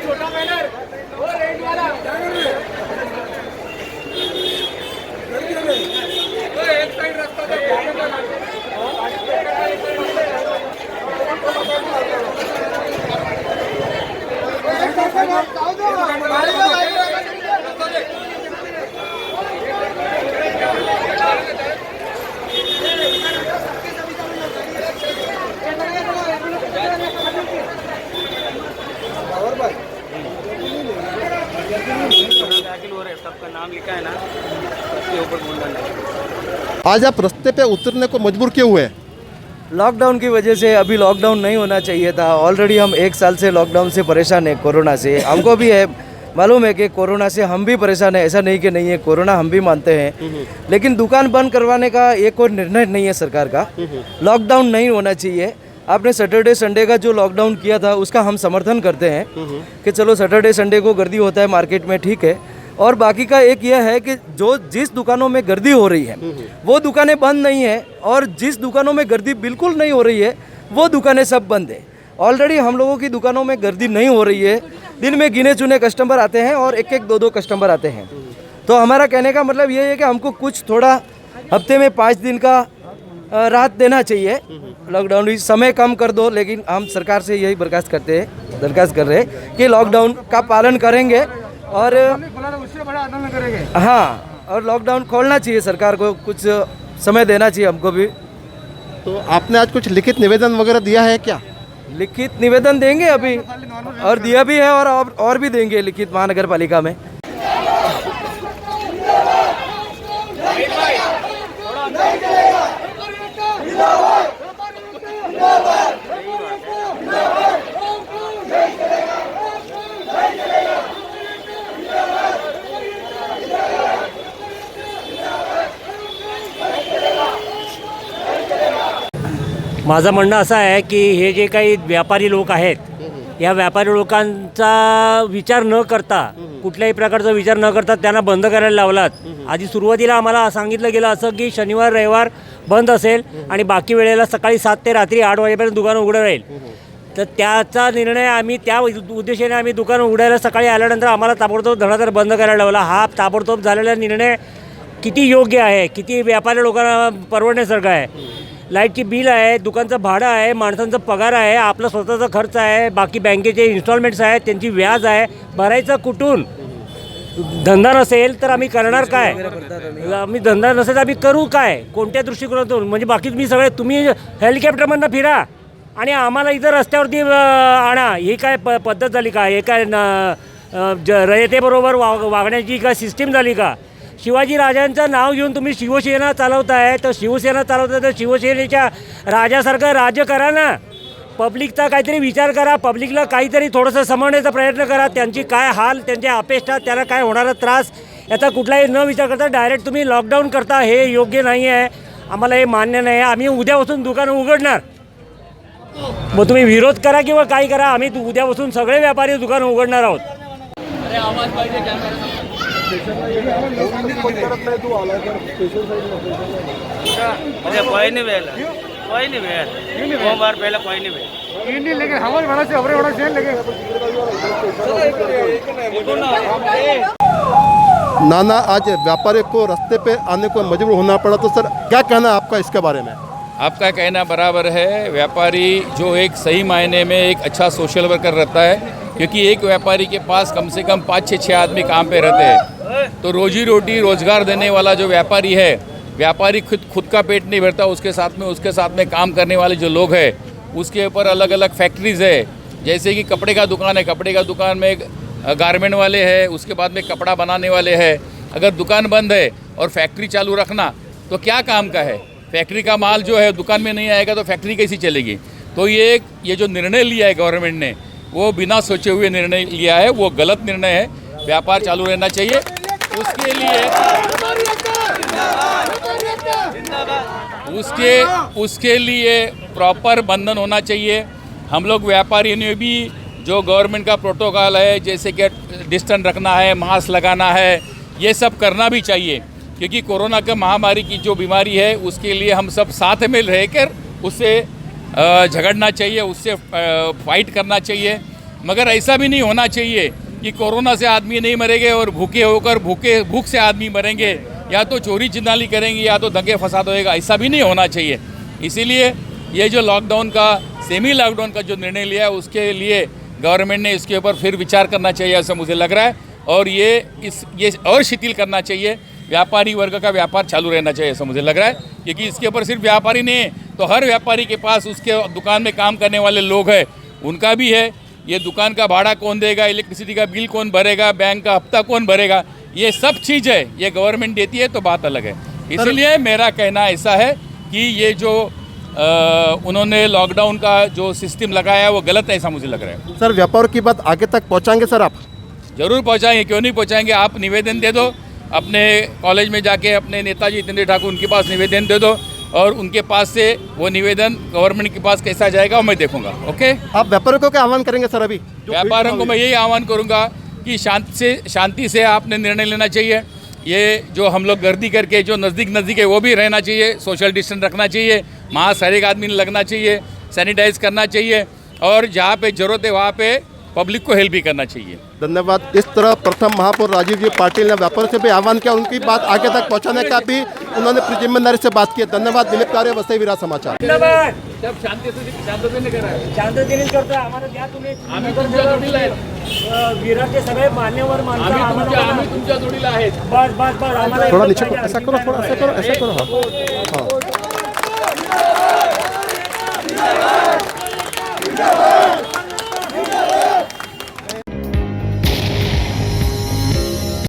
छोटा बैनर वो रेड वाला तो एक साइड रास्ता सबका नाम लिखा है ना, उसके ऊपर बोलना। आज आप रास्ते पे उतरने को मजबूर क्यों हुए? लॉकडाउन की वजह से। अभी लॉकडाउन नहीं होना चाहिए था। ऑलरेडी हम 1 साल से लॉकडाउन से परेशान हैं, कोरोना से। हमको भी है, मालूम है कि कोरोना से हम भी परेशान हैं, ऐसा नहीं कि नहीं है, कोरोना हम भी मानते हैं। लेकिन दुकान बंद करवाने का ये कोई निर्णय नहीं है सरकार का। लॉकडाउन नहीं होना चाहिए। आपने सैटरडे संडे का जो लॉकडाउन किया था उसका हम समर्थन करते हैं कि चलो सैटरडे संडे को गर्दी होता है मार्केट में, ठीक है। और बाकी का एक यह है कि जो जिस दुकानों में गर्दी हो रही है वो दुकानें बंद नहीं है, और जिस दुकानों में गर्दी बिल्कुल नहीं हो रही है वो दुकानें सब बंद है। ऑलरेडी हम लोगों की दुकानों में गर्दी नहीं हो रही है। दिन में गिने चुने कस्टमर आते हैं और एक एक दो कस्टमर आते हैं। तो हमारा कहने का मतलब ये है कि हमको कुछ थोड़ा हफ्ते में 5 दिन का राहत देना चाहिए। लॉकडाउन समय कम कर दो, लेकिन हम सरकार से यही दरखास्त कर रहे हैं कि लॉकडाउन का पालन करेंगे और उससे बड़ा आंदोलन करेंगे। हाँ, और लॉकडाउन खोलना चाहिए, सरकार को कुछ समय देना चाहिए हमको भी। तो आपने आज कुछ लिखित निवेदन वगैरह दिया है क्या? लिखित निवेदन देंगे अभी, और दिया भी है और भी देंगे लिखित महानगर पालिका में। माझं म्हणणं असं आहे की हे जे काही व्यापारी लोक आहेत, या व्यापारी लोकांचा विचार न करता, कुठल्याही प्रकारचा विचार न करता त्यांना बंद करायला लावलात। आधी सुरुवातीला आम्हाला सांगितलं गेलं असं की शनिवार रविवार बंद असेल आणि बाकी वेळेला सकाळी 7 ते रात्री 8 वाजेपर्यंत दुकानं उघडं राहील। तर त्याचा निर्णय आम्ही त्या उद्देशाने आम्ही दुकानं उघडायला सकाळी आल्यानंतर आम्हाला ताबडतोब धडाधड बंद करायला लावला। हा ताबडतोब झालेला निर्णय किती योग्य आहे, किती व्यापारी लोकांना परवडण्यासारखं आहे। लाईटची बिल आहे, दुकानचं भाडं आहे, माणसांचा पगार आहे, आपला स्वतःचा खर्च आहे, बाकी बँकेचे इन्स्टॉलमेंट्स आहेत, त्यांची व्याज आहे, भरायचं कुठून? धंदा नसेल तर आम्ही करणार काय? आम्ही धंदा नसेल तर आम्ही करू काय? कोणत्या दृष्टिकोनातून? म्हणजे बाकी तुम्ही सगळे तुम्ही हेलिकॉप्टरमधनं फिरा आणि आम्हाला इथं रस्त्यावरती आणा, ही काय पद्धत झाली का? हे काय रयतेबरोबर वागण्याची का सिस्टीम झाली का? शिवाजी राजांचं नाव घेऊन तुम्ही शिवसेना चालवताय, तर शिवसेना चालवताय तर शिवसेनेच्या राजासारखं राज्य करा ना। पब्लिकचा काहीतरी विचार करा, पब्लिकला काहीतरी थोडंसं समजण्याचा प्रयत्न करा। त्यांची काय हाल, त्यांच्या अपेक्षा, त्याला काय होणारा त्रास याचा कुठलाही न विचार करता डायरेक्ट तुम्ही लॉकडाऊन करता, हे योग्य नाही आहे। आम्हाला हे मान्य नाही आहे। आम्ही उद्यापासून दुकानं उघडणार, मग तुम्ही विरोध करा किंवा काय करा, आम्ही उद्यापासून सगळे व्यापारी दुकानं उघडणार आहोत। कोई नहीं वेला, कोई नहीं वेला, 2 बार पहले कोई नहीं वेला, लेकिन हमारे बड़ा से हमारे बड़ा से लेकिन नाना, आज व्यापारी को रास्ते पे आने को मजबूर होना पड़ा, तो सर क्या कहना है आपका इसके बारे में? आपका कहना बराबर है। व्यापारी जो एक सही मायने में एक अच्छा सोशल वर्कर रहता है, क्योंकि एक व्यापारी के पास कम से कम 5-6 आदमी काम पे रहते हैं। तो रोजी रोटी रोजगार देने वाला जो व्यापारी है, व्यापारी खुद का पेट नहीं भरता, उसके साथ में काम करने वाले जो लोग हैं, उसके ऊपर अलग अलग फैक्ट्रीज़ है। जैसे कि कपड़े का दुकान है, कपड़े का दुकान में गारमेंट वाले हैं, उसके बाद में कपड़ा बनाने वाले हैं। अगर दुकान बंद है और फैक्ट्री चालू रखना तो क्या काम का है? फैक्ट्री का माल जो है दुकान में नहीं आएगा तो फैक्ट्री कैसी चलेगी? तो ये जो निर्णय लिया है गवर्नमेंट ने, वो बिना सोचे हुए निर्णय लिया है, वो गलत निर्णय है। व्यापार चालू रहना चाहिए, उसके लिए प्रॉपर बंधन होना चाहिए। हम लोग व्यापारियों ने भी जो गवर्नमेंट का प्रोटोकॉल है, जैसे कि डिस्टेंस रखना है, मास्क लगाना है, ये सब करना भी चाहिए, क्योंकि कोरोना का महामारी की जो बीमारी है उसके लिए हम सब साथ में रहकर उससे झगड़ना चाहिए, उससे फाइट करना चाहिए। मगर ऐसा भी नहीं होना चाहिए कि कोरोना से आदमी नहीं मरेंगे और भूखे होकर भूख से आदमी मरेंगे, या तो चोरी चिन्हाली करेंगे या तो दंगे फसाद होएगा, ऐसा भी नहीं होना चाहिए। इसीलिए ये जो लॉकडाउन का सेमी लॉकडाउन का जो निर्णय लिया है उसके लिए गवर्नमेंट ने इसके ऊपर फिर विचार करना चाहिए ऐसा मुझे लग रहा है, और ये और शिथिल करना चाहिए। व्यापारी वर्ग का व्यापार चालू रहना चाहिए ऐसा मुझे लग रहा है, क्योंकि इसके ऊपर सिर्फ व्यापारी नहीं है तो हर व्यापारी के पास उसके दुकान में काम करने वाले लोग हैं, उनका भी है। ये दुकान का भाड़ा कौन देगा, इलेक्ट्रिसिटी का बिल कौन भरेगा, बैंक का हफ्ता कौन भरेगा, ये सब चीज़ है ये गवर्नमेंट देती है तो बात अलग है। इसलिए मेरा कहना ऐसा है कि ये जो उन्होंने लॉकडाउन का जो सिस्टम लगाया है वो गलत है ऐसा मुझे लग रहा है। सर व्यापार की बात आगे तक पहुंचाएंगे सर आप? जरूर पहुंचाएंगे, क्यों नहीं पहुंचाएंगे। आप निवेदन दे दो अपने कॉलेज में जाके, अपने नेताजी जितेंद्र ठाकुर उनके पास निवेदन दे दो, और उनके पास से वो निवेदन गवर्नमेंट के पास कैसा जाएगा वो मैं देखूंगा। ओके, आप व्यापारियों को क्या आह्वान करेंगे सर? अभी व्यापारियों को मैं यही आह्वान करूंगा कि शांति से आपने निर्णय लेना चाहिए। ये जो हम लोग गर्दी करके जो नज़दीक है वो भी रहना चाहिए, सोशल डिस्टेंस रखना चाहिए, मास्क हर एक आदमी ने लगना चाहिए, सैनिटाइज करना चाहिए, और जहाँ पे जरूरत है वहाँ पे पब्लिक को हेल्प भी करना चाहिए। धन्यवाद। इस तरह प्रथम महापौर राजीव जी पाटिल ने व्यापार से भी आह्वान किया, उनकी बात आगे तक पहुंचाने का भी उन्होंने पूरी जिम्मेदारी से बात की। धन्यवाद। दिलीप कार्य, वसई विराट समाचार। शांततेने करतो आम्हाला द्या तुम्ही, विराटचे सगळे मान्यवर माणसं आम्हाला, बस आम्हाला थोड़ा नीचे को ऐसा करो, थोड़ा ऐसा करो, ऐसा करो। हाँ हाँ